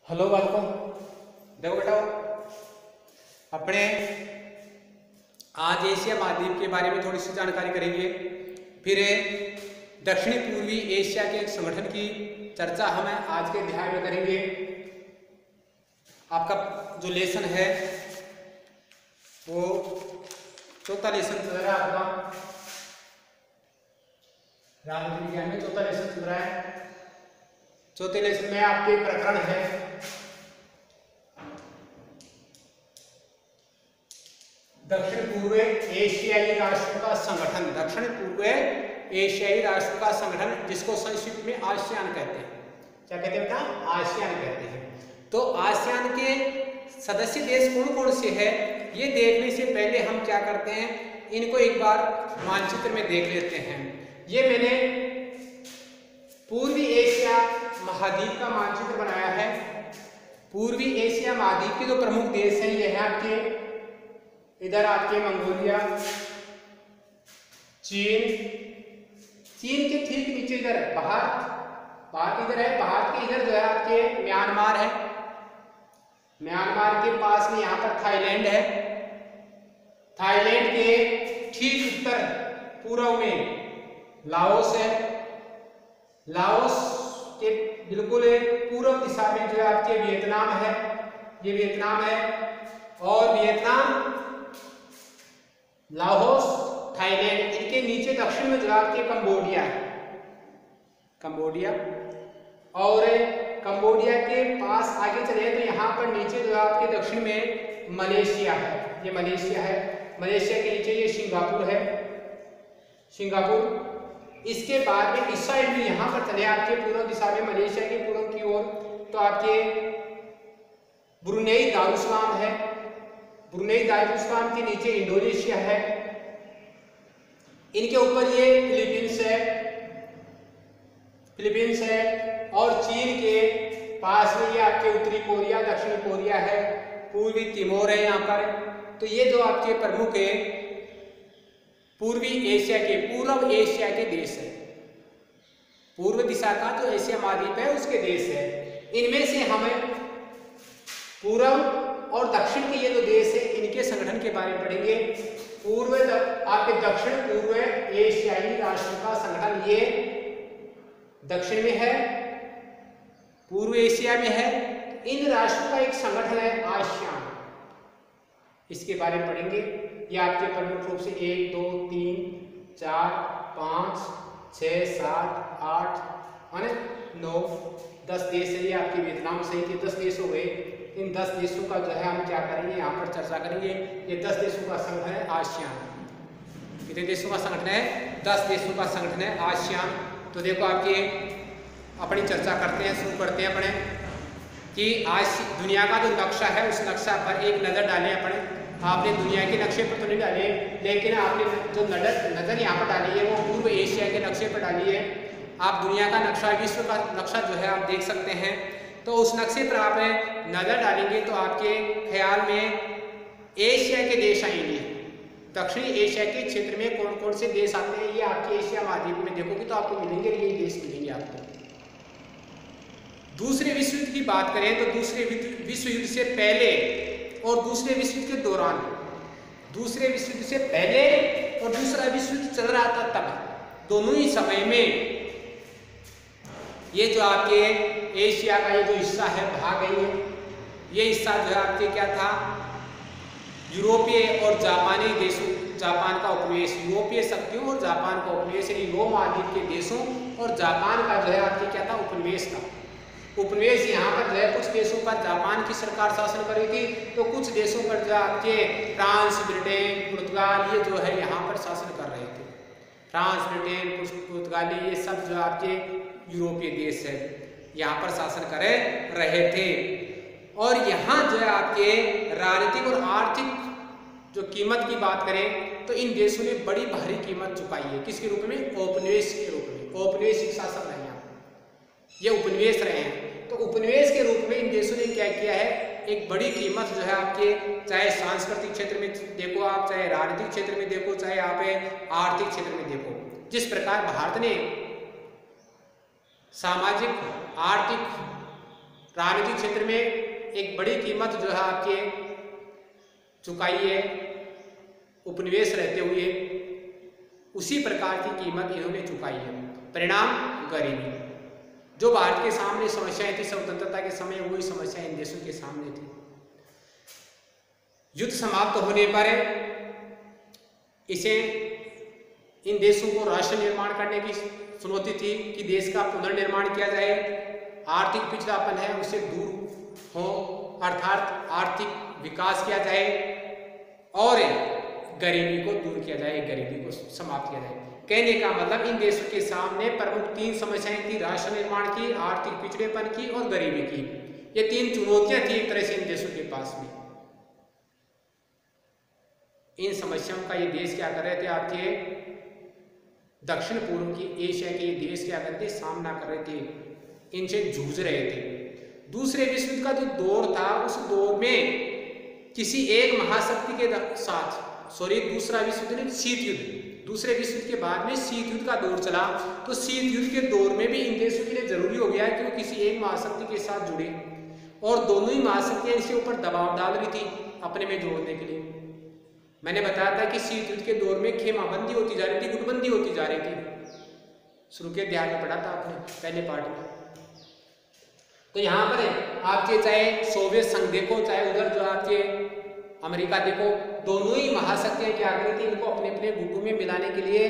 Hello बालकों, देखो बेटा अपने आज एशिया महाद्वीप के बारे में थोड़ी सी जानकारी करेंगे। फिर दक्षिणी पूर्वी एशिया के एक संगठन की चर्चा हम आज के अध्याय में करेंगे। आपका जो लेसन है वो चौथा लेसन चल रहा है। आपका राजनीति विज्ञान में चौथा लेसन चल रहा है। चौथे लेसन में आपके प्रकरण है दक्षिण पूर्व एशियाई राष्ट्रों का संगठन। दक्षिण पूर्व एशियाई राष्ट्रों का संगठन, जिसको संक्षिप्त में आसियान कहते हैं। क्या कहते हैं बेटा? आसियान कहते हैं। तो आसियान के सदस्य देश कौन कौन से हैं, ये देखने से पहले हम क्या करते हैं, इनको एक बार मानचित्र में देख लेते हैं। ये मैंने पूर्वी एशिया महाद्वीप का मानचित्र बनाया है। पूर्वी एशिया महाद्वीप के जो प्रमुख देश हैं ये है आपके, इधर आपके मंगोलिया, चीन के ठीक नीचे इधर है भारत इधर है। भारत के इधर जो है आपके म्यांमार है। म्यांमार के पास में यहाँ पर थाईलैंड है। थाईलैंड के ठीक उत्तर पूर्व में लाओस है। लाओस के बिल्कुल पूर्व दिशा में जो है आपके वियतनाम है। ये वियतनाम है। और वियतनाम, लाओस, थाईलैंड, इनके नीचे दक्षिण में जो आपके कंबोडिया है। कंबोडिया और कंबोडिया के पास आगे चले तो यहाँ पर नीचे जो आपके दक्षिण में मलेशिया है। ये मलेशिया है। मलेशिया के नीचे ये सिंगापुर है। सिंगापुर। इसके बाद में इस साइड में यहाँ पर चले आपके पूर्व दिशा में मलेशिया के पूर्व की ओर तो आपके ब्रुनेई दारुसलाम है। ब्रुनेई दारुसलाम के नीचे इंडोनेशिया है। इनके ऊपर ये फिलीपींस है। और चीन के पास में ये आपके उत्तरी कोरिया, दक्षिणी कोरिया है। पूर्वी तिमोर है यहाँ पर। तो ये जो आपके प्रमुख है पूर्वी एशिया के, पूर्व एशिया के देश है। पूर्व दिशा का जो एशिया महाद्वीप है उसके देश है। इनमें से हमें पूर्व और दक्षिण के ये जो देश है इनके संगठन के बारे में पढ़ेंगे। आपके दक्षिण पूर्व एशियाई राष्ट्रों का संगठन ये दक्षिण में है, पूर्व एशिया में है। इन राष्ट्रों का एक संगठन है आसियान। इसके बारे में पढ़ेंगे। ये आपके प्रमुख रूप से 1 2 3 4 5 6 7 8 और 9 10 देश है। ये आपके वियतनाम सहित ये 10 देश हो गए। इन 10 देशों का जो है हम क्या करेंगे, यहाँ पर चर्चा करेंगे। ये 10 देशों का संगठन है आसियान। कितने देशों का संगठन है? 10 देशों का संगठन है आसियान। तो देखो आपके अपनी चर्चा करते हैं, शुरू करते हैं अपने कि आज दुनिया का जो नक्शा है उस नक्शा पर एक नज़र डालें अपने। आपने दुनिया के नक्शे पर तो नहीं डाले, लेकिन आपने जो नज़र यहाँ पर डाली है वो पूर्व एशिया के नक्शे पर डाली है। आप दुनिया का नक्शा, विश्व का नक्शा जो है आप देख सकते हैं। तो उस नक्शे पर आप नज़र डालेंगे तो आपके ख्याल में एशिया के देश आएंगे। दक्षिणी एशिया के क्षेत्र में कौन कौन से देश आते हैं ये आपके एशिया महाद्वीप में देखोगे तो आपको मिलेंगे, ये देश मिलेंगे आपको। दूसरे विश्व युद्ध की बात करें तो दूसरे विश्व युद्ध से पहले और दूसरे विश्व युद्ध के दौरान, दूसरे विश्व युद्ध से पहले और दूसरा विश्व युद्ध चल रहा था तब, दोनों ही समय में ये जो आपके एशिया का ये जो हिस्सा है भाग गई है। ये हिस्सा जो है आपके क्या था, यूरोपीय और जापानी देशों, जापान का उपनिवेश, यूरोपीय शक्तियों और जापान का उपनिवेश, यानी यूरोप महाद्वीप के देशों और जापान का जो है आपके क्या था, उपनिवेश था। उपनिवेश यहाँ पर जो है कुछ देशों पर जापान की सरकार शासन कर रही थी, तो कुछ देशों पर जो आपके फ्रांस, ब्रिटेन, पुर्तगाल ये जो है यहाँ पर शासन कर रहे थे। फ्रांस, ब्रिटेन, पुर्तगाल ये सब जो आपके यूरोपीय देश है यहाँ पर शासन कर रहे थे। और यहाँ जो है आपके राजनीतिक और आर्थिक जो कीमत की बात करें तो इन देशों ने बड़ी भारी कीमत चुकाई है। किसके रूप में? औपनिवेश के रूप में। औपनिवेशिक शासन रहे हैं, ये उपनिवेश रहे हैं। तो उपनिवेश के रूप में इन देशों ने क्या किया है, एक बड़ी कीमत जो है आपके, चाहे सांस्कृतिक क्षेत्र में देखो आप, चाहे राजनीतिक क्षेत्र में देखो, चाहे आप आर्थिक क्षेत्र में देखो। जिस प्रकार भारत ने सामाजिक, आर्थिक राजनीतिक क्षेत्र में एक बड़ी कीमत जो है आपके चुकाई है उपनिवेश रहते हुए, उसी प्रकार की कीमत इन्होंने चुकाई है। परिणाम गरीबी। जो भारत के सामने समस्याएं थी स्वतंत्रता के समय, वही समस्याएं इन देशों के सामने थी। युद्ध समाप्त होने पर इसे इन देशों को राष्ट्र निर्माण करने की चुनौती थी कि देश का पुनर्निर्माण किया जाए, आर्थिक पिछड़ापन है उसे दूर हो, अर्थात आर्थिक विकास किया जाए और गरीबी को दूर किया जाए, गरीबी को समाप्त किया जाए। कहने का मतलब इन देशों के सामने प्रमुख 3 समस्याएं थी, राष्ट्र निर्माण की, आर्थिक पिछड़ेपन की और गरीबी की। ये 3 चुनौतियां थी एक तरह से इन देशों के पास में। इन समस्याओं का ये देश क्या कर रहे थे, आपके दक्षिण पूर्व की एशिया के देश क्या कर रहे थे, सामना कर रहे थे, इनसे जूझ रहे थे। दूसरे विश्व युद्ध का जो दौर था, उस दौर में किसी एक महाशक्ति के साथ, दूसरा विश्व युद्ध, शीत युद्ध, दूसरे विश्व युद्ध के बाद में शीत युद्ध का दौर चला। तो शीत युद्ध के दौर में भी इन देशों के लिए जरूरी हो गया कि वो किसी एक महाशक्ति के साथ जुड़े, और दोनों ही महाशक्तियां इसके ऊपर दबाव डाल रही थी अपने में जोड़ने के लिए। मैंने बताया था कि शीत युद्ध के दौर में खेमाबंदी होती जा रही थी, गुटबंदी होती जा रही थी। शुरू के अध्याय में पढ़ा था आपने पहले पार्ट में। तो यहाँ पर आपके चाहे सोवियत संघ देखो, चाहे उधर जो आपके अमेरिका देखो, दोनों ही महाशक्तियां क्या कर रही थी, इनको अपने अपने गुटों में मिलाने के लिए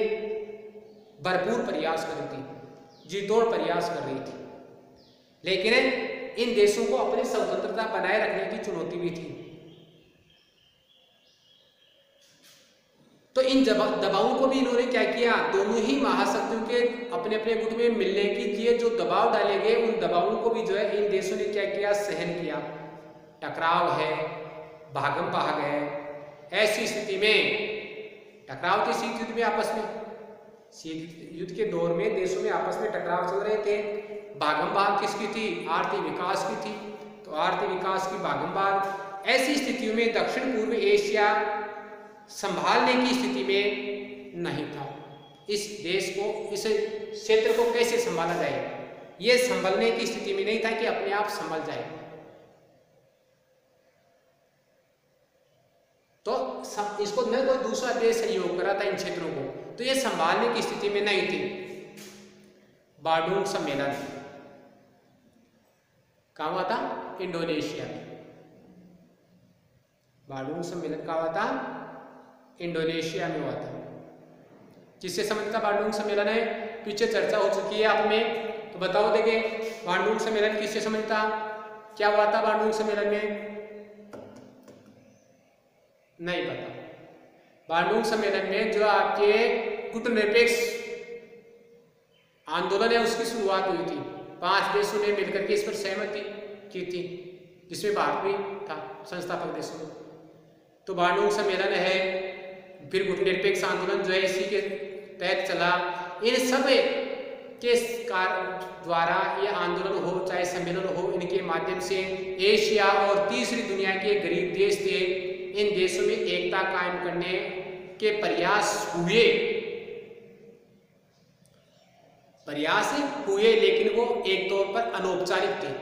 भरपूर प्रयास कर रही थी, जी तोड़ प्रयास कर रही थी। लेकिन इन देशों को अपनी स्वतंत्रता बनाए रखने की चुनौती भी थी। तो इन दबावों को भी इन्होंने क्या किया, दोनों ही महाशक्तियों के अपने अपने गुट में मिलने के लिए जो दबाव डाले गए, उन दबावों को भी जो है इन देशों ने क्या किया, सहन किया। टकराव है, भागम भाग है। ऐसी स्थिति में टकराव थे शीत युद्ध में आपस में, शीत युद्ध के दौर में देशों में आपस में टकराव चल रहे थे। भागम भाग किसकी थी, आर्थिक विकास की थी। तो आर्थिक विकास की भागम भाग, ऐसी स्थितियों में दक्षिण पूर्व एशिया संभालने की स्थिति में नहीं था। इस देश को, इस क्षेत्र को कैसे संभाला जाए, ये संभलने की स्थिति में नहीं था कि अपने आप संभल जाए। तो इसको न कोई दूसरा देश सहयोग कर रहा था इन क्षेत्रों को, तो ये संभालने की स्थिति में नहीं थी। बांडुंग सम्मेलन कहाँ हुआ था, इंडोनेशिया में। बांडुंग सम्मेलन कहाँ हुआ था, इंडोनेशिया में हुआ था। किससे संबंधित था बांडुंग सम्मेलन है, पीछे चर्चा हो चुकी है आप में, तो बताओ देखे बांडुंग सम्मेलन किससे संबंधित था, क्या हुआ था बांडुंग सम्मेलन में, नहीं पता। बांडुंग सम्मेलन में जो आपके गुटनिरपेक्ष आंदोलन है उसकी शुरुआत हुई थी। 5 देशों ने मिलकर के इस पर सहमति की थी, जिसमें भारत भी था संस्थापक देशों में। तो बांडुंग सम्मेलन है, फिर गुटनिरपेक्ष आंदोलन जो है इसी के तहत चला। इन सब के द्वारा ये आंदोलन हो चाहे सम्मेलन हो, इनके माध्यम से एशिया और तीसरी दुनिया के गरीब देश थे, इन देशों में एकता कायम करने के प्रयास हुए, लेकिन वो एक तौर पर अनौपचारिक थे,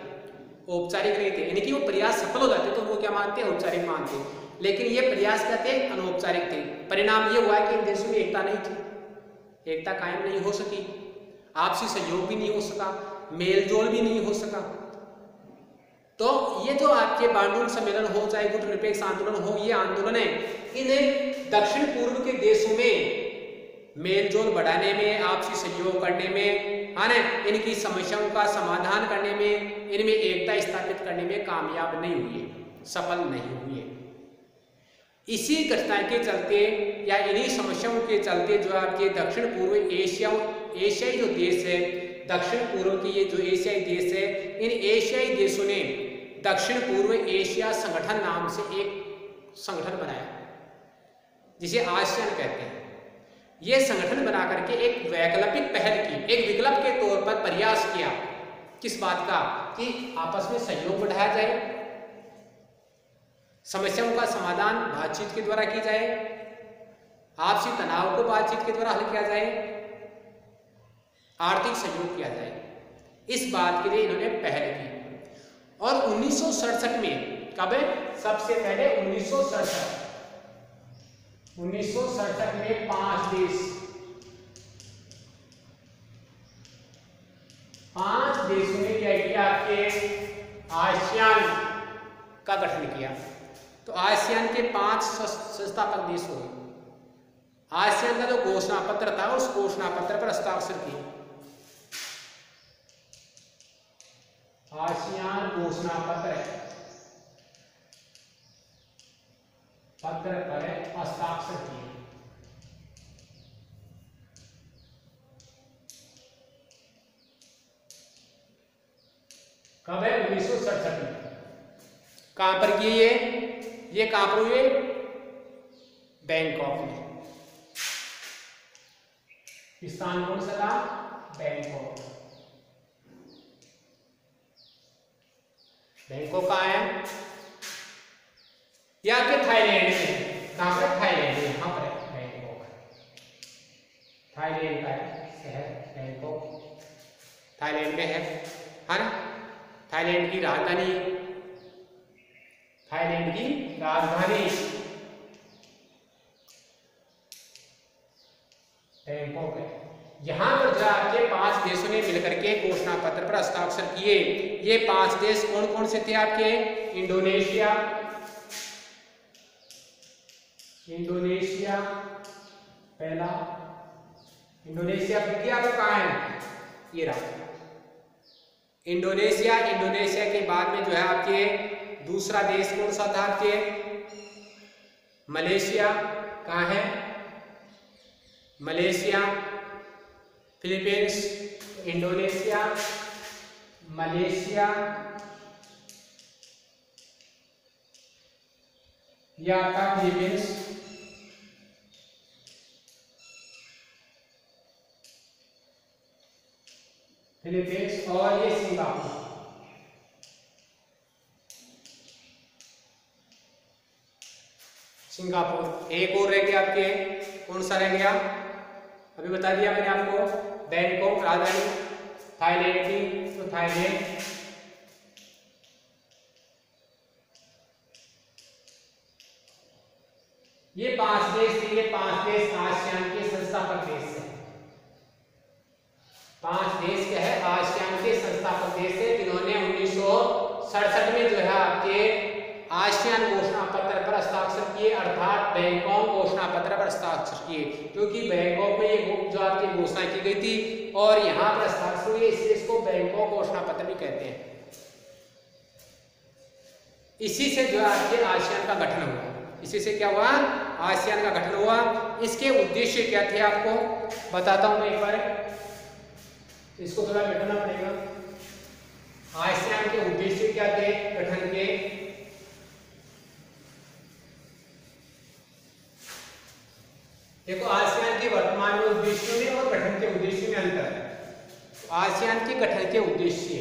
औपचारिक नहीं थे। यानी कि वो प्रयास सफल हो जाते तो वो क्या मानते हैं, औपचारिक मानते, लेकिन ये प्रयास क्या थे, अनौपचारिक थे। परिणाम ये हुआ कि इन देशों में एकता नहीं थी, एकता कायम नहीं हो सकी, आपसी सहयोग भी नहीं हो सका, मेलजोल भी नहीं हो सका। तो ये जो आपके बांडुंग सम्मेलन हो चाहे गुटनिरपेक्ष आंदोलन हो, ये आंदोलन है इन दक्षिण पूर्व के देशों में मेलजोल बढ़ाने में, आपसी सहयोग करने में, है ना, इनकी समस्याओं का समाधान करने में, इनमें एकता स्थापित करने में कामयाब नहीं हुए, सफल नहीं हुए। इसी घटना के चलते या इन्हीं समस्याओं के चलते जो आपके दक्षिण पूर्व एशियाई जो देश है, दक्षिण पूर्व के ये जो एशियाई देश है, इन एशियाई देशों ने दक्षिण पूर्व एशिया संगठन नाम से एक संगठन बनाया, जिसे आसियान कहते हैं। ये संगठन बना करके एक वैकल्पिक पहल की, एक विकल्प के तौर पर प्रयास किया, किस बात का, कि आपस में सहयोग बढ़ाया जाए, समस्याओं का समाधान बातचीत के द्वारा की जाए, आपसी तनाव को बातचीत के द्वारा हल किया जाए, आर्थिक सहयोग किया जाए। इस बात के लिए इन्होंने पहल की और 1967 में, कब है? सबसे पहले 1967 में 5 देशों ने क्या किया? आपके आसियान का गठन किया। तो आसियान के 5 संस्थापक देश हुए। आसियान का जो घोषणा पत्र था उस घोषणा पत्र पर हस्ताक्षर किए। आसियान घोषणा पत्र पर हस्ताक्षर किए। कब है? 1967 में। कहां पर किए? ये कहां पर हुए? बैंकॉक में। स्थान कौन सा था? बैंकॉक। बैंकॉक कहां है? या के थाईलैंड में। कहां पर? थाईलैंड में। यहां पर बैंकॉक, थाईलैंड का शहर बैंकॉक, थाईलैंड में है ना? थाईलैंड की राजधानी, बैंकॉक है। यहां पर जो आपके 5 देशों ने मिलकर के घोषणा पत्र पर हस्ताक्षर किए। ये 5 देश कौन कौन से थे आपके? इंडोनेशिया पहला। इंडोनेशिया आपको कहां है? ये रहा इंडोनेशिया। इंडोनेशिया के बाद में जो है आपके दूसरा देश कौन सा था? आपके मलेशिया। कहां है? मलेशिया, फिलीपींस, इंडोनेशिया, मलेशिया, या आपका फिलीपींस, और ये सिंगापुर। एक और रह गया आपके, कौन सा रह गया? अभी बता दिया मैंने आपको, बैंकॉक राजधानी थाईलैंड की, तो थाईलैंड। ये 5 देश थे। ये 5 देश आसियान के संस्थापक देश हैं। 5 देश क्या है? आसियान के संस्थापक देश थे, जिन्होंने 1967 में जो है आपके आसियान घोषणा पत्र पर हस्ताक्षर किए, अर्थात बैंकॉक घोषणा पत्र पर हस्ताक्षर किए। क्योंकि बैंकॉक में ये जो आपकी घोषणा की गई थी और यहाँ पर हस्ताक्षर हुए, इसलिए इसको बैंकॉक घोषणा पत्र भी कहते हैं। इसी से जो है आपके आसियान का गठन हुआ। इसी से क्या हुआ? आसियान का गठन हुआ। इसके उद्देश्य क्या थे आपको बताता हूं मैं एक बार, इसको थोड़ा बैठाना पड़ेगा। आसियान के उद्देश्य क्या थे गठन के? देखो, आसियान के वर्तमान में उद्देश्यों में और गठन के उद्देश्य में अंतर है। आसियान के गठन के उद्देश्य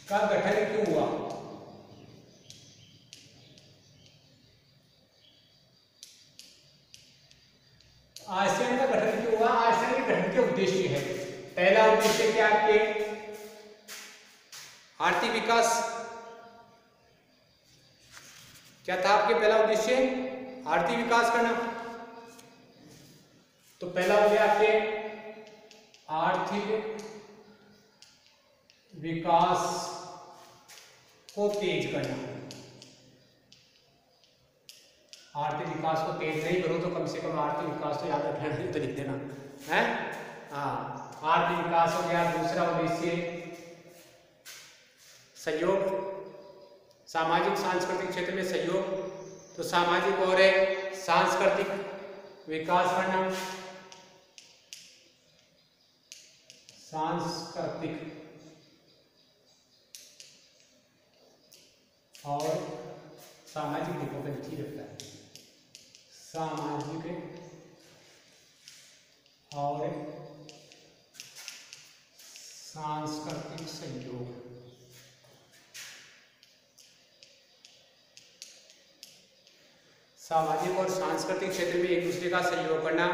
का गठन क्यों हुआ? आसियान का गठन क्यों हुआ? आसियान के गठन के उद्देश्य है। पहला उद्देश्य क्या आपके? आर्थिक विकास। क्या था आपके पहला उद्देश्य? आर्थिक विकास करना। तो पहला हो गया आपके आर्थिक विकास को तेज करना। आर्थिक विकास को तेज नहीं करो तो कम से कम आर्थिक विकास तो याद रखना, तो लिख देना है। हाँ, आर्थिक विकास हो गया। दूसरा उद्देश्य सहयोग, सामाजिक सांस्कृतिक क्षेत्र में सहयोग। तो सामाजिक और सांस्कृतिक विकास करना, सांस्कृतिक और सामाजिक दिखों पर रुचि रखता है। सामाजिक और सांस्कृतिक सहयोग। सामाजिक और सांस्कृतिक क्षेत्र में एक दूसरे का सहयोग करना।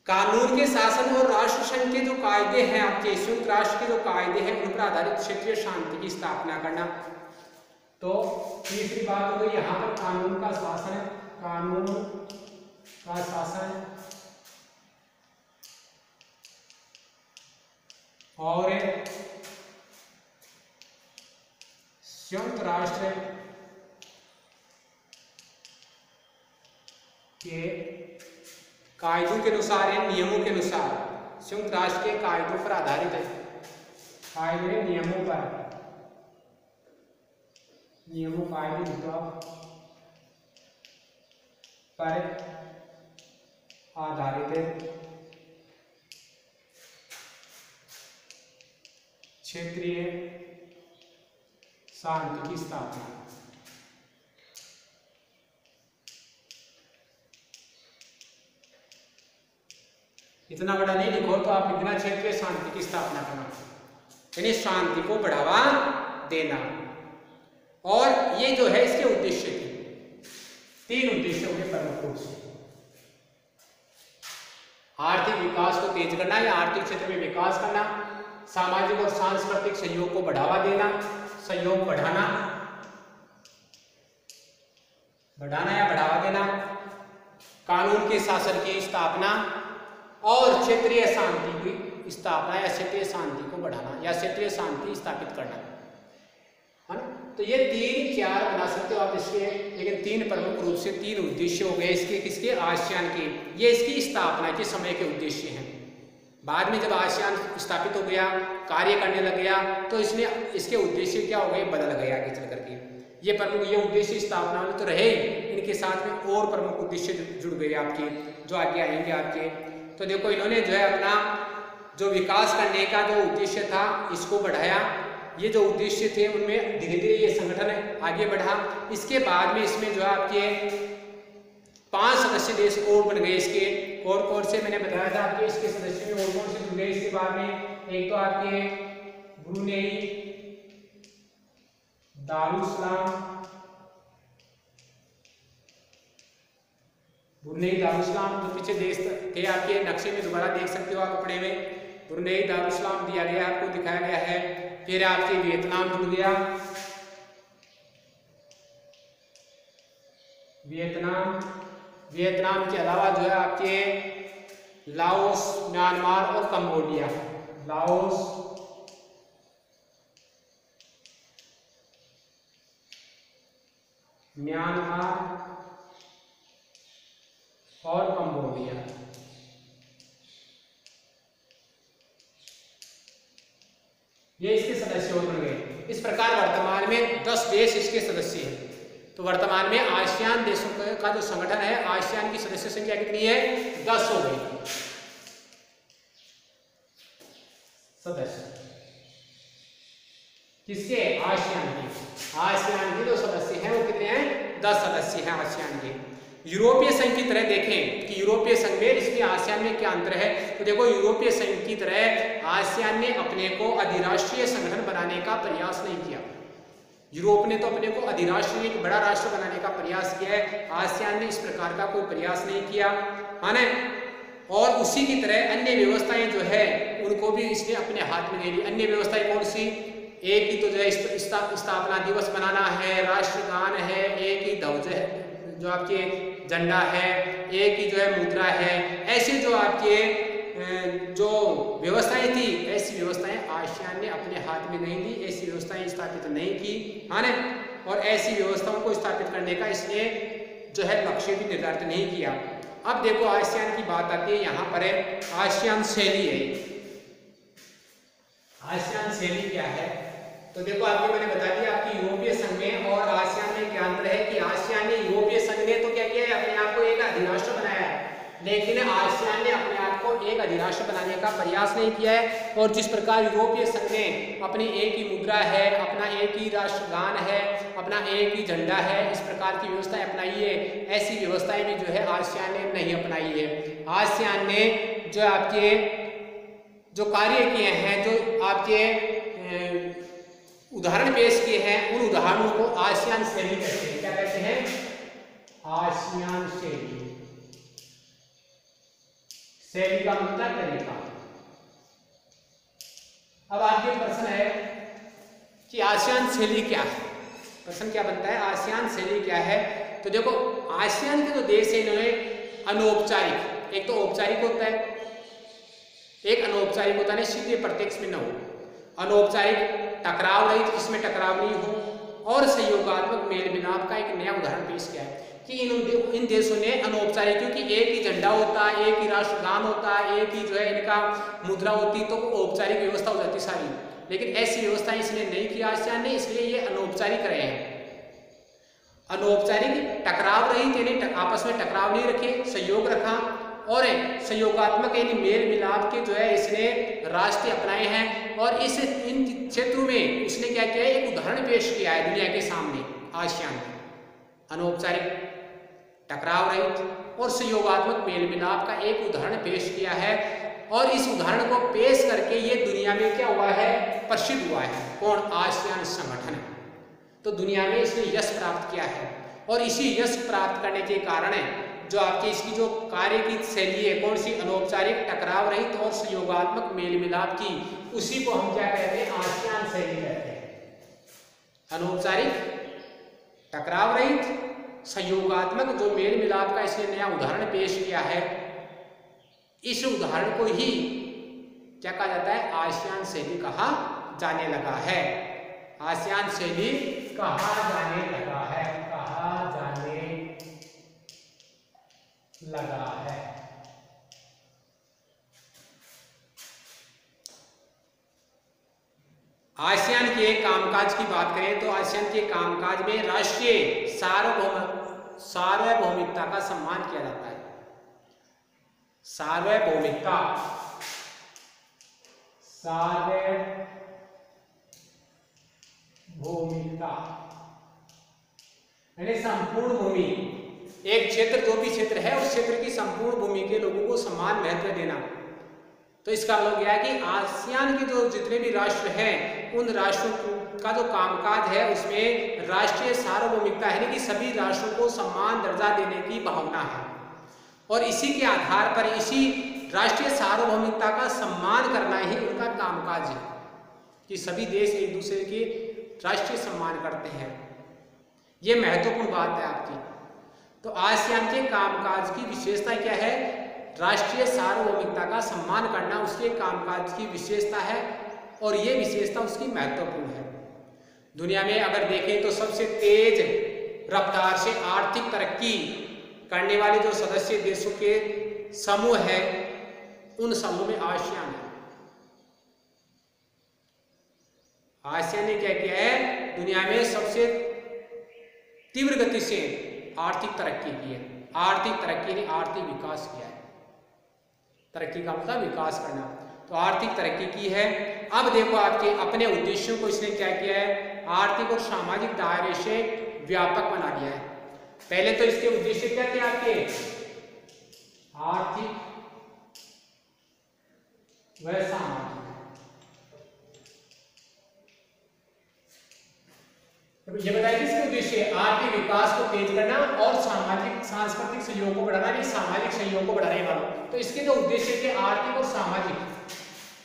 कानून के शासन और राष्ट्र संघ के जो कायदे हैं, आपके संयुक्त राष्ट्र के जो कायदे हैं उन पर आधारित क्षेत्रीय शांति की स्थापना करना। तो तीसरी बात हो गई यहाँ पर कानून का शासन, कानून का शासन और संयुक्त राष्ट्र के कायदों के अनुसार या नियमों के अनुसार, संयुक्त राष्ट्र के कायदों पर आधारित है, कायदे नियमों कायदे पर आधारित क्षेत्रीय शांति की स्थापना। इतना बड़ा नहीं लिखो तो आप लिखना क्षेत्रीय शांति की स्थापना करना, यानी शांति को बढ़ावा देना। और ये जो है इसके उद्देश्य थे, 3 उद्देश्य होंगे प्रमुख रूप से। आर्थिक विकास को तेज करना या आर्थिक क्षेत्र में विकास करना, सामाजिक और सांस्कृतिक सहयोग को बढ़ावा देना, सहयोग बढ़ाना या बढ़ावा देना, कानून के शासन की स्थापना और क्षेत्रीय शांति की स्थापना या क्षेत्रीय शांति को बढ़ाना या क्षेत्रीय शांति स्थापित करना, है ना। तो ये 3-4 बना सकते हो आप इसके, लेकिन 3 प्रमुख रूप से 3 उद्देश्य हो गए इसके, किसके, आसियान के। ये इसकी स्थापना के समय के उद्देश्य हैं। बाद में जब आसियान स्थापित हो गया, कार्य करने लग गया, तो इसमें इसके उद्देश्य क्या हो गए, बदल गए आगे चल करके। ये प्रमुख ये उद्देश्य स्थापना में तो रहे, इनके साथ में और प्रमुख उद्देश्य जुड़ गए आपके, जो आगे आएंगे आपके। तो देखो इन्होंने जो है अपना जो विकास करने का जो उद्देश्य था इसको बढ़ाया, ये जो उद्देश्य थे उनमें धीरे धीरे ये संगठन आगे बढ़ा। इसके बाद में इसमें जो है आपके 5 सदस्य देश और बन गए इसके, कौन से मैंने बताया था आपके, इसके सदस्य में और कौन से जुड़ गए इसके बाद में। एक तो आपके ब्रुनेई दारुसलाम, तो पीछे देश थे आपके, नक्शे में दोबारा देख सकते हो आप अपने में, ब्रुनेई दारुसलाम दिया गया, आपको दिखाया गया है। फिर आपके वियतनाम जुड़ गया, वियतनाम के अलावा जो है आपके लाओस, म्यांमार और कंबोडिया, लाओस, म्यांमार और कंबोडिया। ये इसके सदस्य और बन गए। इस प्रकार वर्तमान में 10 देश इसके सदस्य हैं। तो वर्तमान में आसियान देशों का जो संगठन है, आसियान की सदस्य संख्या कितनी है, 10 हो गई सदस्य। किसके, आसियान के जो सदस्य हैं वो कितने हैं, 10 सदस्य हैं आसियान के। यूरोपीय संघ की तरह देखें कि यूरोपीय संघ में इसमें आसियान में क्या अंतर है, तो देखो यूरोपीय संघ की तरह आसियान ने अपने को अधिराष्ट्रीय संगठन बनाने का प्रयास नहीं किया। यूरोप ने तो अपने को अधिराष्ट्रीय एक बड़ा राष्ट्र बनाने का प्रयास किया है, आसियान ने इस प्रकार का कोई प्रयास नहीं किया, है ना। और उसी की तरह अन्य व्यवस्थाएं जो है उनको भी इसने अपने हाथ में ले ली। अन्य व्यवस्थाएं कौन सी, एक ही तो जो है स्थापना दिवस मनाना है, राष्ट्रगान है, एक ही ध्वज है जो आपके झंडा है, एक ही जो है मुद्रा है। ऐसे जो आपके जो व्यवस्थाएं थी, ऐसी व्यवस्थाएं आसियान ने अपने हाथ में नहीं ली, ऐसी व्यवस्थाएं स्थापित नहीं की, है ना। और ऐसी व्यवस्थाओं को स्थापित करने का इसने जो है लक्ष्य भी निर्धारित नहीं किया। अब देखो आसियान की बात आती है, यहाँ पर है आसियान शैली है। आसियान शैली क्या है, तो देखो आपको मैंने बता दिया आपकी यूरोपीय संघ में और आसियान में क्या अंतर है कि आसियान ने, यूरोपीय संघ ने तो क्या किया है, अपने आप को एक अधिराष्ट्र बनाया है, लेकिन आसियान ने अपने आप को एक अधिराष्ट्र बनाने का प्रयास नहीं किया है। और जिस प्रकार यूरोपीय संघ ने अपनी एक ही मुद्रा है, अपना एक ही राष्ट्रगान है, अपना एक ही झंडा है, इस प्रकार की व्यवस्थाएं अपनाई है, ऐसी व्यवस्थाएं भी जो है आसियान ने नहीं अपनाई है। आसियान ने जो आपके जो कार्य किए हैं, जो आपके उदाहरण पेश किए हैं, उन उदाहरणों को आसियान शैली कहते हैं। क्या कहते हैं, आसियान शैली। शैली का मतलब तरीका। अब आगे प्रश्न है कि आसियान शैली क्या है। प्रश्न क्या बनता है, आसियान शैली क्या है। तो देखो आसियान के जो देश है इन्होंने अनौपचारिक, एक तो औपचारिक होता है, एक अनौपचारिक होता है, सीधे प्रत्यक्ष में न हो, अनौपचारिक टकराव रहित जिसमें टकराव नहीं हो, और सहयोगात्मक मेल मिलाप का एक नया उदाहरण पेश किया है कि इन देशों ने अनौपचारिक, क्योंकि एक ही झंडा होता है, एक ही राष्ट्रगान होता है, एक ही जो है इनका मुद्रा होती, तो औपचारिक व्यवस्था हो जाती सारी, लेकिन ऐसी व्यवस्था इसने नहीं की आसियान ने, इसलिए ये अनौपचारिक रहे हैं। अनौपचारिक टकराव रहित यानी आपस में टकराव नहीं रखे, सहयोग रखा, और सहयोगात्मक यानी मेल मिलाप के जो है इसने रास्ते अपनाए हैं, और इन क्षेत्रों में उसने क्या किया है, एक उदाहरण पेश किया है दुनिया के सामने आसियान ने, अनौपचारिक टकराव रहित और सहयोगात्मक मेल मिलाप का एक उदाहरण पेश किया है, और इस उदाहरण को पेश करके ये दुनिया में क्या हुआ है, प्रसिद्ध हुआ है। कौन, आसियान संगठन। तो दुनिया में इसने यश प्राप्त किया है, और इसी यश प्राप्त करने के कारण जो आपकी इसकी जो कार्य की शैली है, कौन सी, अनौपचारिक टकराव रहित और सहयोगात्मक मेल मिलाप की, उसी को हम क्या कहते हैं, आसियान शैली कहते हैं। अनौपचारिक टकराव रहित सहयोगात्मक जो मेल मिलाप का इसने नया उदाहरण पेश किया है, इस उदाहरण को ही क्या कहा जाता है, आसियान शैली कहा जाने लगा है। आसियान शैली कहा जाने लगा है, कहा जाने लगा है। आसियान के कामकाज की बात करें तो आसियान के कामकाज में राष्ट्रीय सार्वभौमिकता का सम्मान किया जाता है। सार्वभौमिकता, सार्वभौमिकता यानी संपूर्ण भूमि, एक क्षेत्र जो भी क्षेत्र है उस क्षेत्र की संपूर्ण भूमि के लोगों को समान महत्व देना। तो इसका मतलब क्या है कि आसियान के जो जितने भी राष्ट्र हैं उन राष्ट्रों का जो कामकाज है उसमें राष्ट्रीय सार्वभौमिकता है, कि सभी राष्ट्रों को समान दर्जा देने की भावना है, और इसी के आधार पर इसी राष्ट्रीय सार्वभौमिकता का सम्मान करना ही उनका कामकाज है, कि सभी देश एक दूसरे के राष्ट्रीय सम्मान करते हैं। ये महत्वपूर्ण बात है आपकी। तो आसियान के कामकाज की विशेषता क्या है, राष्ट्रीय सार्वभौमिकता का सम्मान करना उसके कामकाज की विशेषता है, और ये विशेषता उसकी महत्वपूर्ण है। दुनिया में अगर देखें तो सबसे तेज रफ्तार से आर्थिक तरक्की करने वाले जो सदस्य देशों के समूह है उन समूह में आसियान है। आसियान ने क्या किया है, दुनिया में सबसे तीव्र गति से आर्थिक तरक्की की है। आर्थिक तरक्की ने आर्थिक विकास किया है, तरक्की का मतलब विकास करना, तो आर्थिक तरक्की की है। अब देखो आपके अपने उद्देश्यों को इसने क्या किया है, आर्थिक और सामाजिक दायरे से व्यापक बना दिया है। पहले तो इसके उद्देश्य क्या थे आपके, आर्थिक व सामाजिक। ये बताइए इसके उद्देश्य आर्थिक विकास को तेज करना और सामाजिक सांस्कृतिक सहयोग को बढ़ाना, नहीं सामाजिक सहयोग को बढ़ाने वाला। तो इसके जो उद्देश्य थे आर्थिक और सामाजिक,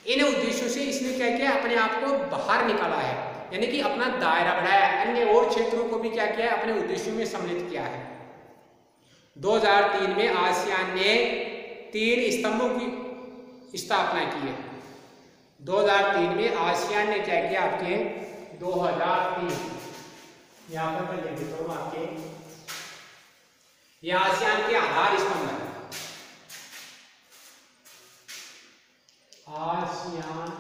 इन उद्देश्यों से इसने क्या किया, अपने आप को बाहर निकाला है, यानी कि अपना दायरा बढ़ाया, अन्य और क्षेत्रों को भी क्या किया है, अपने उद्देश्यों में सम्मिलित किया है। 2003 में आसियान ने 3 स्तंभों की स्थापना की है। 2003 में आसियान ने क्या किया आपके, 2003 यहाँ पर लिख देता हूँ आपके, ये आसियान के आधार स्तंभ है। आसियान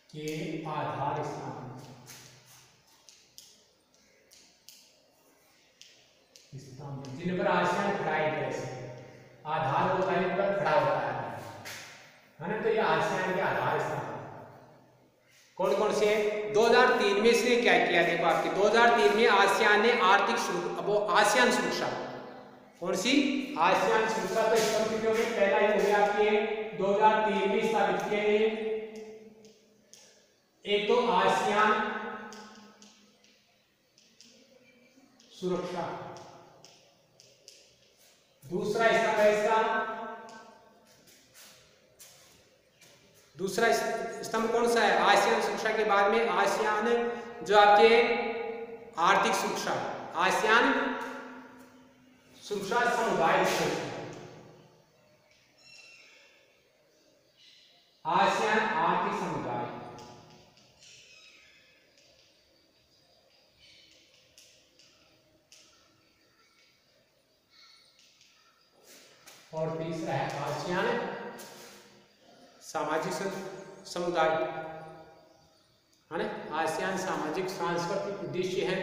के आधार स्तंभ, जिन पर आसियान खड़ा है, आधार होता है पर खड़ा होता है ना, तो ये आसियान के आधार स्तंभ कौन कौन से। 2003 में इसने क्या किया, देखो आपके 2003 में आसियान ने आर्थिक आसियान सुरक्षा, कौन सी, आसियान सुरक्षा। तो इसका में पहला ही हो गया आपके 2003 में स्थापित किया है। एक तो आसियान सुरक्षा दूसरा स्तंभ है इसका, दूसरा स्तंभ कौन सा है? आसियान सुरक्षा के बाद में आसियान जो आपके आर्थिक सुरक्षा, आसियान सुरक्षा समुदाय, आसियान आर्थिक समुदाय। और तीसरा है आसियान सामाजिक समुदाय, है ना। आसियान सामाजिक सांस्कृतिक उद्देश्य है,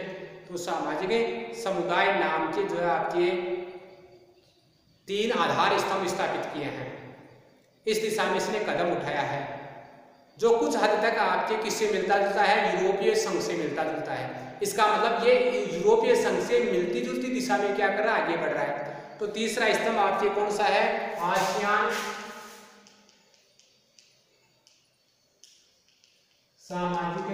तो सामाजिक समुदाय नाम के जो है आपके 3 आधार स्तंभ स्थापित किए हैं। इस दिशा में इसने कदम उठाया है, जो कुछ हद तक आपके किससे मिलता जुलता है? यूरोपीय संघ से मिलता जुलता है। इसका मतलब ये यूरोपीय संघ से मिलती जुलती दिशा में क्या कर रहा है? आगे बढ़ रहा है। तो तीसरा स्तंभ आपके कौन सा है? आसियान सामाजिक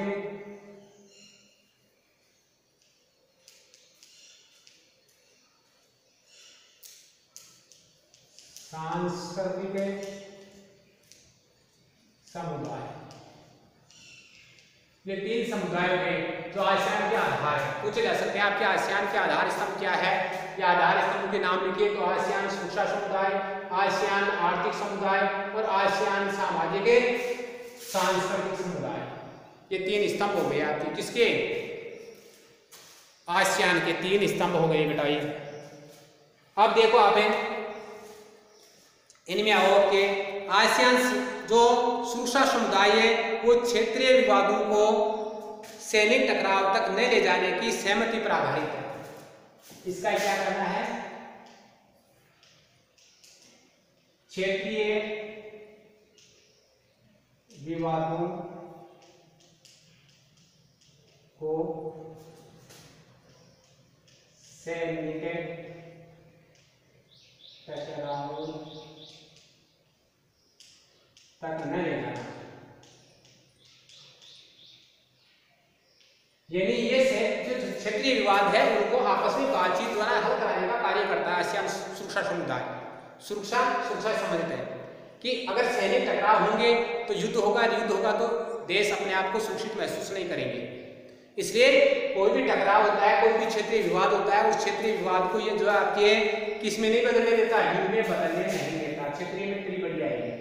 सांस्कृतिक समुदाय। ये 3 समुदाय हो गए जो आसियान के आधार है। पूछे जा सकते हैं आपके आसियान के आधार स्तंभ क्या है? या आधार स्तंभ के नाम लिखिए तो आसियान सुरक्षा समुदाय, आसियान आर्थिक समुदाय और आसियान सामाजिक सांस्कृतिक समुदाय। ये 3 स्तंभ हो गए आपके किसके? आसियान के 3 स्तंभ हो गए बेटा। ये अब देखो आप इनमें और के आसियान जो सुरक्षा समुदाय है वो क्षेत्रीय विवादों को सैनिक टकराव तक न ले जाने की सहमति पर आधारित है। इसका क्या करना है? क्षेत्रीय विवादों को सैनिक टकराव तक न ले जाना, यानी ये जो क्षेत्रीय विवाद है उनको आपस में बातचीत द्वारा हल कराने का कार्य करता है आसियान सुरक्षा समुदाय। सुरक्षा समझते हैं कि अगर सैनिक टकराव होंगे तो युद्ध होगा तो देश अपने आप को सुरक्षित महसूस नहीं करेंगे। इसलिए कोई भी टकराव होता है, कोई भी क्षेत्रीय विवाद होता है, उस क्षेत्रीय विवाद को ये जो आपके किस में नहीं बदलने देता, युद्ध में बदलने नहीं देता। क्षेत्रीय में तरी बड़ी आएगी,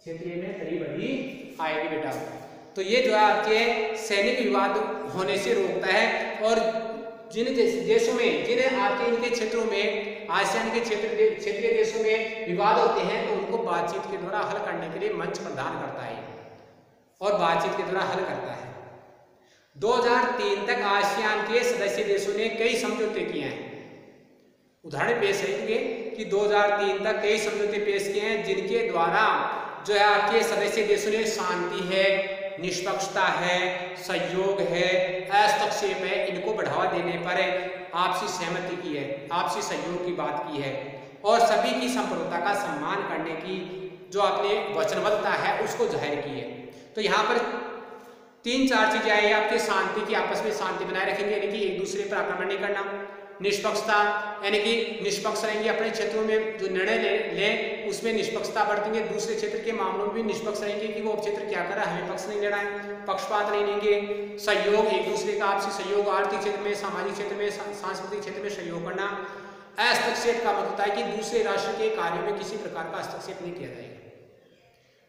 क्षेत्रीय में तरी बड़ी आएगी बेटा। तो ये जो है आपके सैनिक विवाद होने से रोकता है। और जिन देशों में, जिन्हें आपके इनके क्षेत्रों में, आसियान के क्षेत्रीय देशों में विवाद होते हैं तो उनको बातचीत के द्वारा हल करने के लिए मंच प्रदान करता है और बातचीत के द्वारा हल करता है। 2003 तक आसियान के सदस्य देशों ने कई समझौते किए हैं। उदाहरण पेश करेंगे कि 2003 तक कई समझौते पेश किए हैं जिनके द्वारा जो है आपके सदस्य देशों ने शांति है, निष्पक्षता है, सहयोग है, हस्तक्षेप है, इनको बढ़ावा देने पर आपसी सहमति की है, आपसी सहयोग की बात की है और सभी की संप्रभुता का सम्मान करने की जो अपने वचनबद्धता है उसको जाहिर की है। तो यहाँ पर 3-4 चीजें आई आपके शांति की, आपस में शांति बनाए रखेंगे, यानी कि एक दूसरे पर आक्रमण नहीं करना। निष्पक्षता, यानी कि निष्पक्ष रहेंगे, अपने क्षेत्रों में जो निर्णय ले उसमें निष्पक्षता बरतेंगे। दूसरे क्षेत्र के मामलों में भी निष्पक्ष रहेंगे कि वो क्षेत्र क्या कर रहा है, हमें पक्ष नहीं लेना है, पक्षपात नहीं लेंगे। सहयोग, एक दूसरे का आपसी सहयोग, आर्थिक क्षेत्र में, सामाजिक क्षेत्र में, सांस्कृतिक क्षेत्र में सहयोग करना। हस्तक्षेप का मतलब होता है कि दूसरे राष्ट्र के कार्यों में किसी प्रकार का हस्तक्षेप नहीं किया जाएगा।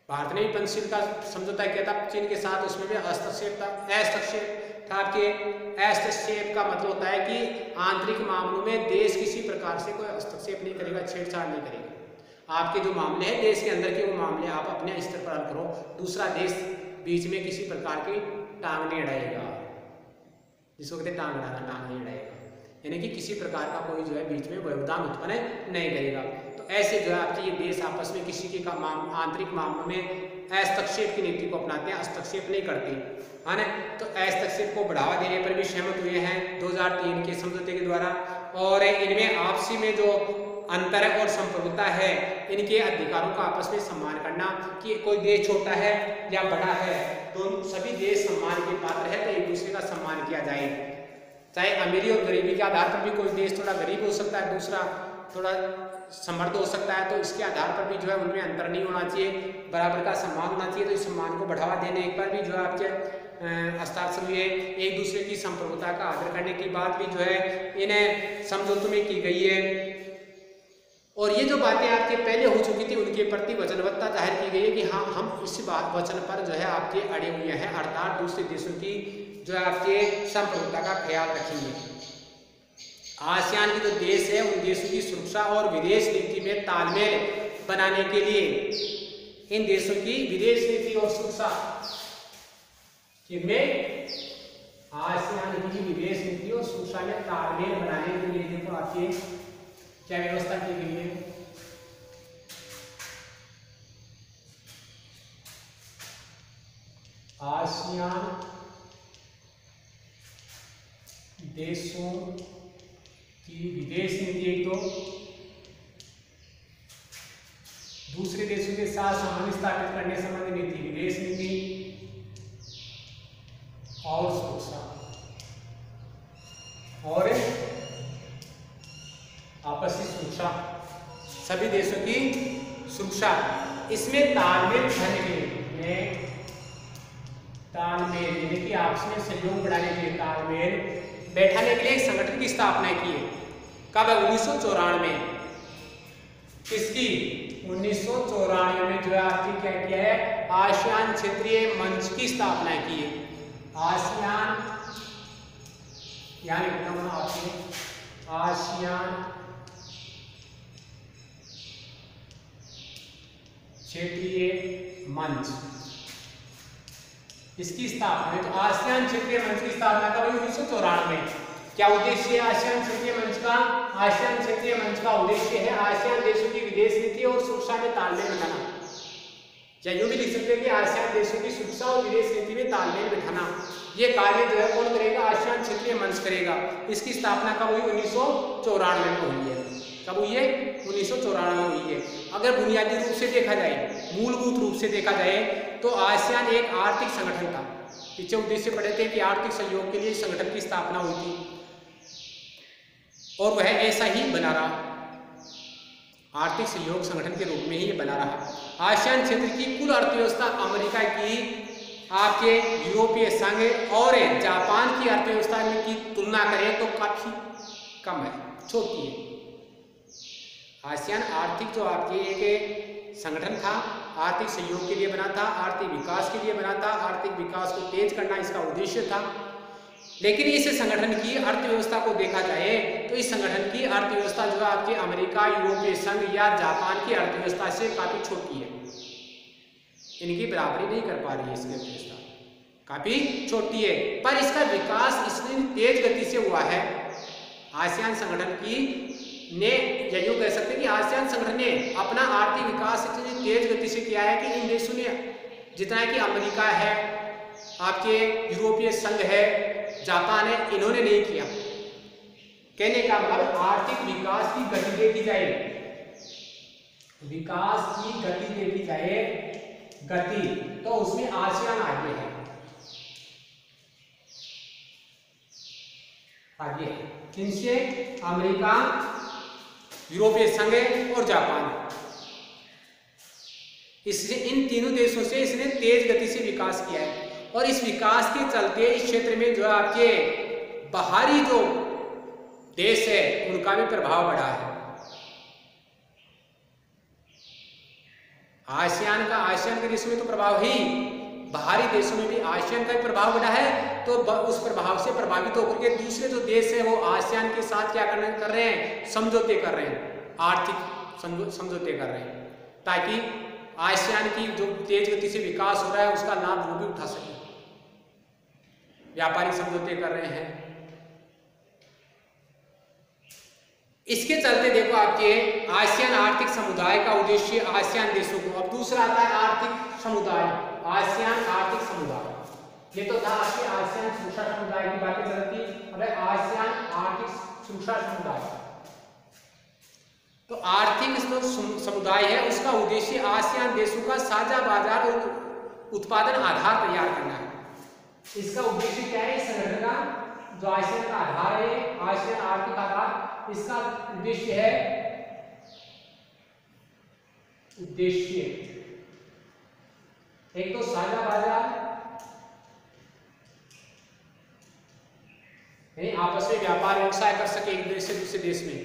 भारत ने भी पंचशील का समझौता किया था चीन के साथ, उसमें भी हस्तक्षेप था। हस्तक्षेप आपके हस्तक्षेप का मतलब होता है कि आंतरिक मामलों में देश किसी प्रकार से कोई हस्तक्षेप नहीं करेगा, छेड़छाड़ नहीं करेगा। आपके जो मामले हैं देश के अंदर के, वो मामले आप अपने स्तर पर हल करो, दूसरा देश बीच में किसी प्रकार की टांग नहीं अड़ाएगा, जिसको कहते हैं टांग अड़ाना, टांग नहीं अड़ाएगा, यानी कि किसी प्रकार का कोई जो है बीच में व्यवधान उत्पन्न नहीं करेगा। तो ऐसे जो है आपके ये देश आपस में किसी के आंतरिक मामलों में हस्तक्षेप की नीति को अपनाते हैं, हस्तक्षेप नहीं करते, है ना। तो हस्तक्षेप को बढ़ावा देने पर भी सहमत हुए हैं 2003 के समझौते के द्वारा। और इनमें आपसी में जो अंतर और संप्रभुता है, इनके अधिकारों का आपस में सम्मान करना, कि कोई देश छोटा है या बड़ा है तो सभी देश सम्मान के पात्र है, तो एक दूसरे का सम्मान किया जाए। चाहे अमीरी और गरीबी के आधार पर भी कोई देश थोड़ा गरीब हो सकता है, दूसरा थोड़ा समृद्ध हो सकता है, तो इसके आधार पर भी जो है उनमें अंतर नहीं होना चाहिए, बराबर का सम्मान होना चाहिए। तो इस सम्मान को बढ़ावा देने एक बार भी जो है आपके हस्ताक्षर हुए, एक दूसरे की संप्रभुता का आदर करने की बात भी जो है इन्हें समझौतों में की गई है। और ये जो बातें आपके पहले हो चुकी थी उनके प्रति वचनबद्धता जाहिर की गई है कि हाँ हम इस वचन पर जो है आपके अड़े हुए हैं, अर्थात दूसरे देशों की जो है आपके संप्रभुता का ख्याल रखेंगे। आसियान के जो देश है उन देशों की सुरक्षा और विदेश नीति में तालमेल बनाने के लिए इन देशों की विदेश नीति और सुरक्षा में आसियान की विदेश नीति और सुरक्षा में तालमेल बनाने के लिए देखो आपके क्या व्यवस्था की गई है। आसियान देशों की विदेश नीति, एक तो दूसरे देशों के साथ संबंध स्थापित करने संबंधी नीति, विदेश नीति और सुरक्षा, और आपसी सुरक्षा, सभी देशों की सुरक्षा, इसमें तालमेल बढ़ाने के लिए, तालमेल यानी कि आपस में सहयोग बढ़ाने के लिए तालमेल बैठाने के लिए एक संगठन की स्थापना की है। कब है? 1994 किसकी? 1994 में जो है आपकी क्या किया है? आसियान क्षेत्रीय मंच की स्थापना की है। आसियान यानी आपके आसियान क्षेत्रीय मंच, इसकी स्थापना है। तो आसियान क्षेत्रीय मंच की स्थापना कब हुई? 1994 में। क्या उद्देश्य है आसियान क्षेत्रीय मंच का? आसियान क्षेत्रीय मंच का उद्देश्य है आसियान देशों की विदेश नीति और सुरक्षा में तालमेल बिठाना, या यूं भी लिख सकते हैं कि आसियान देशों की सुरक्षा और विदेश नीति में तालमेल बिठाना। ये कार्य जो है कौन करेगा? आसियान क्षेत्रीय मंच करेगा। इसकी स्थापना कब हुई? 1994 में हुई है। कब हुई है? 1994 में हुई है। अगर बुनियादी रूप से देखा जाए, मूलभूत रूप से देखा जाए, तो आसियान एक आर्थिक संगठन था। पीछे उद्देश्य पढ़े थे कि आर्थिक सहयोग के लिए संगठन की स्थापना हुई थी, और वह ऐसा ही बना रहा, आर्थिक सहयोग संगठन के रूप में ही बना रहा। आसियान क्षेत्र की कुल अर्थव्यवस्था अमेरिका की, आपके यूरोपीय संघ और जापान की अर्थव्यवस्था की तुलना करें तो काफी कम है, छोटी है। आसियान आर्थिक जो आपके एक संगठन था, आर्थिक सहयोग के लिए बना था, आर्थिक विकास के लिए बना था, आर्थिक विकास को तेज करना इसका उद्देश्य था। लेकिन इस संगठन की अर्थव्यवस्था को देखा जाए तो इस संगठन की अर्थव्यवस्था जो है आपके अमेरिका, यूरोपीय संघ या जापान की अर्थव्यवस्था से काफी छोटी है, इनकी बराबरी नहीं कर पा रही है। इसकी अर्थव्यवस्था काफी छोटी है, पर इसका विकास इतनी तेज गति से हुआ है आसियान संगठन की ने, या यूं कह सकते हैं कि आसियान संगठन ने अपना आर्थिक विकास इतनी तेज गति से किया है कि इन देशों ने, जितना कि अमेरिका है, आपके यूरोपीय संघ है, जापान है, इन्होंने नहीं किया। कहने का मतलब आर्थिक विकास की गति देखी जाए, विकास की गति देखी जाए, गति, तो उसमें आसियान आगे है, आगे किनसे? अमेरिका, यूरोपीय संघ और जापान। इससे इन तीनों देशों से इसने तेज गति से विकास किया है, और इस विकास के चलते इस क्षेत्र में जो आपके बाहरी जो देश है उनका भी प्रभाव बढ़ा है। आसियान के देशों में तो प्रभाव ही, बाहरी देशों में भी आसियान का भी प्रभाव बढ़ा है। तो उस प्रभाव से प्रभावित होकर के दूसरे जो देश है वो आसियान के साथ क्या कर रहे हैं? समझौते कर रहे हैं, आर्थिक समझौते कर रहे हैं, ताकि आसियान की जो तेज गति से विकास हो रहा है उसका लाभ वो भी उठा सके। व्यापारिक समझौते कर रहे हैं। इसके चलते देखो आपके आसियान आर्थिक समुदाय का उद्देश्य आसियान देशों को, अब दूसरा आता है आर्थिक समुदाय, आसियान आर्थिक समुदाय। ये तो था आपके आसियान सुरक्षा समुदाय की बातें चल रही थी, अब आसियान आर्थिक सुरक्षा समुदाय। तो आर्थिक समुदाय है, उसका उद्देश्य आसियान देशों का साझा बाजार और उत्पादन आधार तैयार करना है। इसका उद्देश्य क्या है? इस संगठन का जो आसियान का आधार है, आसियान आर्थिक आधार, इसका उद्देश्य है उद्देश्य, एक तो साझा बाजार यानी आपस में व्यापार व्यवसाय कर सके एक देश से दूसरे देश में,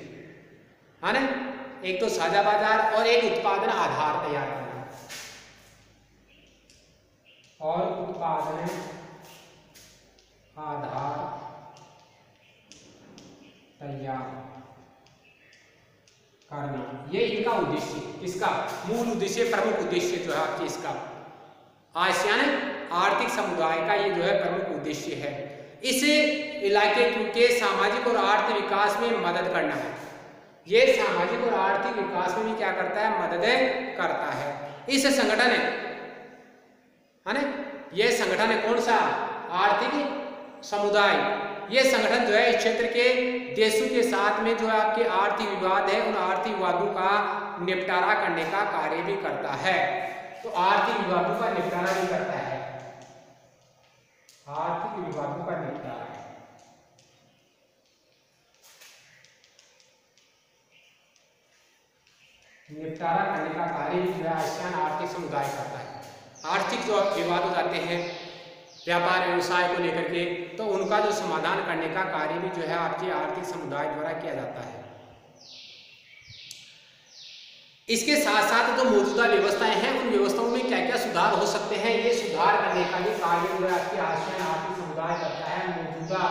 है ना। एक तो साझा बाजार और एक उत्पादन आधार तैयार करना, और उत्पादन आधार तैयार करना, ये इनका उद्देश्य, इसका मूल उद्देश्य, प्रमुख उद्देश्य जो है आपकी इसका आसियान आर्थिक समुदाय का ये जो है प्रमुख उद्देश्य है। इस इलाके के सामाजिक और आर्थिक विकास में मदद करना है। ये सामाजिक और आर्थिक विकास में भी क्या करता है, मदद करता है। इस संगठन है ना, ये संगठन है कौन सा, आर्थिक समुदाय। ये संगठन जो है इस क्षेत्र के देशों के साथ में जो आपके आर्थिक विवाद है उन आर्थिक विवादों का निपटारा करने का कार्य भी करता है। तो आर्थिक विवादों का निपटारा भी करता है, आर्थिक विवादों का निपटारा करने का कार्य भी जो है आसियान आर्थिक समुदाय करता है। आर्थिक जो विवाद हो जाते हैं व्यापार व्यवसाय को लेकर के, तो उनका जो समाधान करने का कार्य भी जो है आपके आर्थिक समुदाय द्वारा किया जाता है। इसके साथ साथ जो मौजूदा व्यवस्थाएं हैं उन व्यवस्थाओं में क्या क्या सुधार हो सकते हैं, ये सुधार करने का भी कार्य जो है आपके आसियान आर्थिक समुदाय करता है। मौजूदा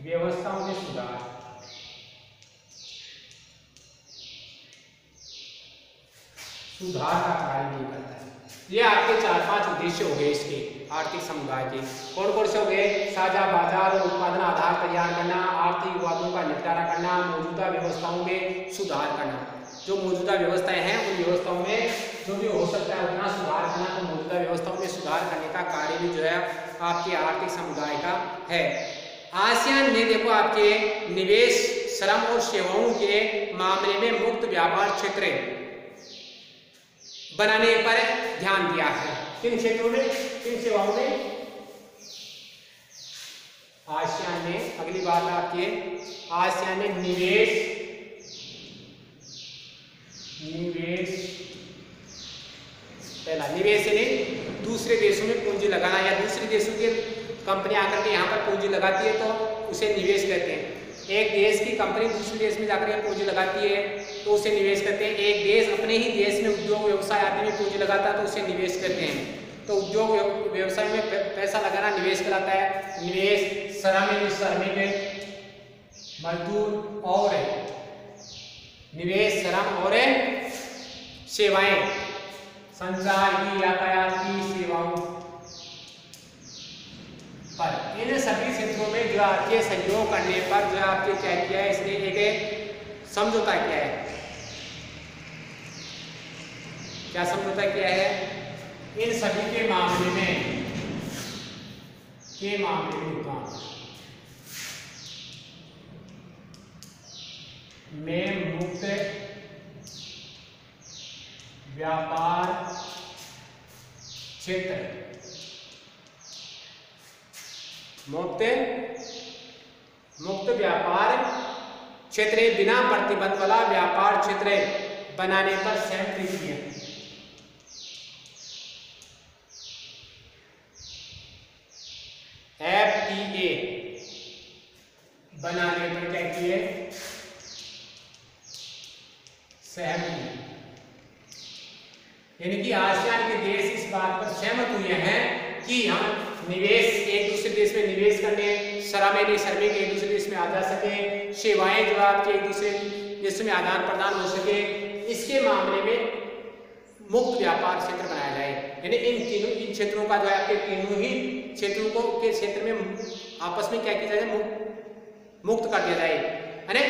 व्यवस्थाओं में सुधार का कार्य भी करता है। ये आपके 4-5 उद्देश्य हो गए इसके आर्थिक समुदाय के। कौन कौन से हो गए, साझा बाजार और उत्पादन आधार तैयार करना, आर्थिक विवादों का निपटारा करना, मौजूदा व्यवस्थाओं में सुधार करना। जो मौजूदा व्यवस्थाएं हैं उन व्यवस्थाओं में जो भी हो सकता है उतना सुधार करना। तो मौजूदा व्यवस्थाओं में सुधार करने का कार्य भी जो है आपके आर्थिक समुदाय का है। आसियान ने देखो आपके निवेश, श्रम और सेवाओं के मामले में मुक्त व्यापार क्षेत्र बनाने पर ध्यान दिया है। किन क्षेत्रों में, किन सेवाओं में, आसियान ने, अगली बात आपकी, आसियान ने निवेश पहला निवेश यानी दूसरे देशों में पूंजी लगाना, या दूसरे देशों के कंपनी आकर के यहाँ पर पूंजी लगाती है तो उसे निवेश कहते हैं। एक देश की कंपनी दूसरे देश में जाकर के पूंजी लगाती है तो उसे निवेश कहते हैं। एक देश अपने ही देश में उद्योग व्यवसाय आदि में पूंजी लगाता है तो उसे निवेश कहते हैं। तो उद्योग व्यवसाय में पैसा लगाना निवेश कहलाता है। निवेश, श्रमिक, मजदूर और निवेश, श्रम और सेवाएं, संचार की, यातायात की सेवाओं पर, इन सभी क्षेत्रों में जो आपके सहयोग करने पर जो आपके क्या किया है, इसने एक समझौता किया है। क्या समझौता किया है, इन सभी के मामले में मुक्त व्यापार क्षेत्र, मुक्त व्यापार क्षेत्र, बिना प्रतिबंध वाला व्यापार क्षेत्र बनाने पर सहमति की है। FTA बनाने पर क्या किए, सहमति, यानी कि आसियान के देश इस बात पर सहमत हुए हैं कि हम निवेश एक दूसरे देश में निवेश करने, श्रमिक एक दूसरे देश में आ जा सके, सेवाएं जो आपके एक दूसरे देश में आदान प्रदान हो सके, इसके मामले में मुक्त व्यापार क्षेत्र बनाया जाए। यानी इन क्षेत्रों का जो है आपके तीनों ही क्षेत्रों को के क्षेत्र में आपस में क्या किया जाए, मुक्त कर दिया जाए। यानी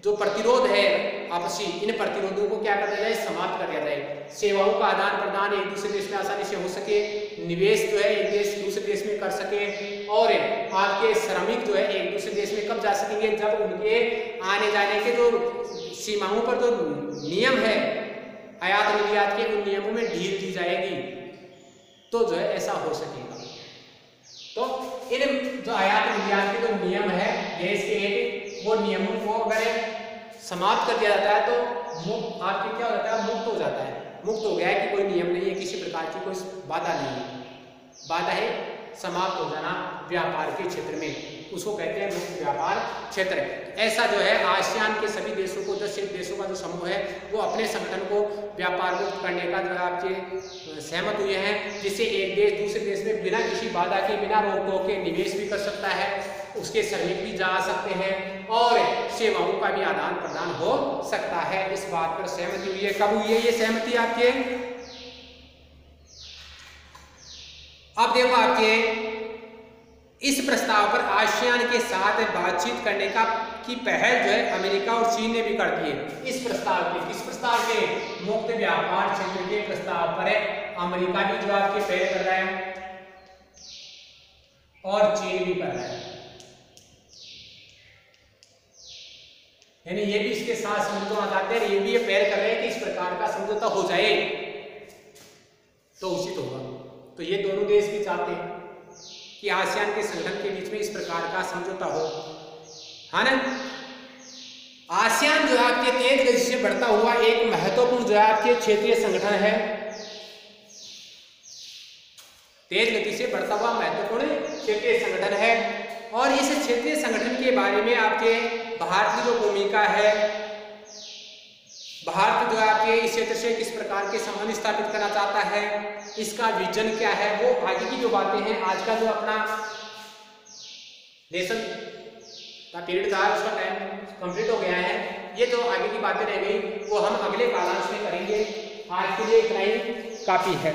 जो प्रतिरोध है आपसी, इन प्रतिरोधों को क्या कर दिया जाए, समाप्त कर दिया जाए। सेवाओं का आदान प्रदान एक दूसरे देश में आसानी से हो सके, निवेश जो है एक देश दूसरे देश में कर सके, और आपके श्रमिक जो है एक दूसरे देश में कब जा सकेंगे, जब उनके आने जाने के जो सीमाओं पर जो नियम है आयात निर्यात के, उन नियमों में ढील दी जाएगी तो जो है ऐसा हो सकेगा। तो इन जो आयात निर्यात के जो नियम है देश के एक वो नियमों को अगर समाप्त कर दिया जाता है तो आपके क्या हो जाता है, मुक्त हो जाता है, मुक्त हो गया है कि कोई नियम नहीं है, किसी प्रकार की कोई बाधा नहीं है। बाधा है समाप्त हो जाना व्यापार के क्षेत्र में, उसको कहते हैं मुक्त व्यापार क्षेत्र। ऐसा जो है आसियान के सभी देशों को, 10 देशों का जो समूह है वो अपने संगठन को व्यापार मुक्त करने का जो है आपके सहमत हुए हैं, जिससे एक देश दूसरे देश में बिना किसी बाधा के, बिना रोक टोक के निवेश भी कर सकता है, उसके श्रमिक भी जा सकते हैं और सेवाओं का भी आदान प्रदान हो सकता है। इस बात पर सहमति हुई है। कब हुई है ये सहमति आपके? अब देखो आपके इस प्रस्ताव पर आसियान के साथ बातचीत करने की पहल जो है अमेरिका और चीन ने भी कर दी है। इस प्रस्ताव के, किस प्रस्ताव के? मुक्त व्यापार क्षेत्र के प्रस्ताव पर अमेरिका भी जो आपके पहल कर रहा है और चीन भी कर रहा है, यानी ये भी इसके साथ समझौता चाहते हैं, ये भी ये पहल कर रहे हैं कि इस प्रकार का समझौता हो जाए तो उचित होगा। तो ये दोनों देश भी चाहते हैं कि आसियान के संगठन के बीच में इस प्रकार का समझौता हो, है ना। आसियान जो है आपके तेज गति से बढ़ता हुआ एक महत्वपूर्ण जो है आपके क्षेत्रीय संगठन है, तेज गति से बढ़ता हुआ महत्वपूर्ण क्षेत्रीय संगठन है। और इस क्षेत्रीय संगठन के बारे में आपके भारत की जो भूमिका है, भारत जो है आपके इस क्षेत्र से किस प्रकार के संबंध स्थापित करना चाहता है, इसका विजन क्या है, वो आगे की जो बातें हैं, आज का जो अपना लेसन का पीरियड था उसका टाइम कंप्लीट हो गया है, ये जो आगे की बातें रह गई वो हम अगले कालांश में करेंगे। आज के लिए इतना ही काफी है।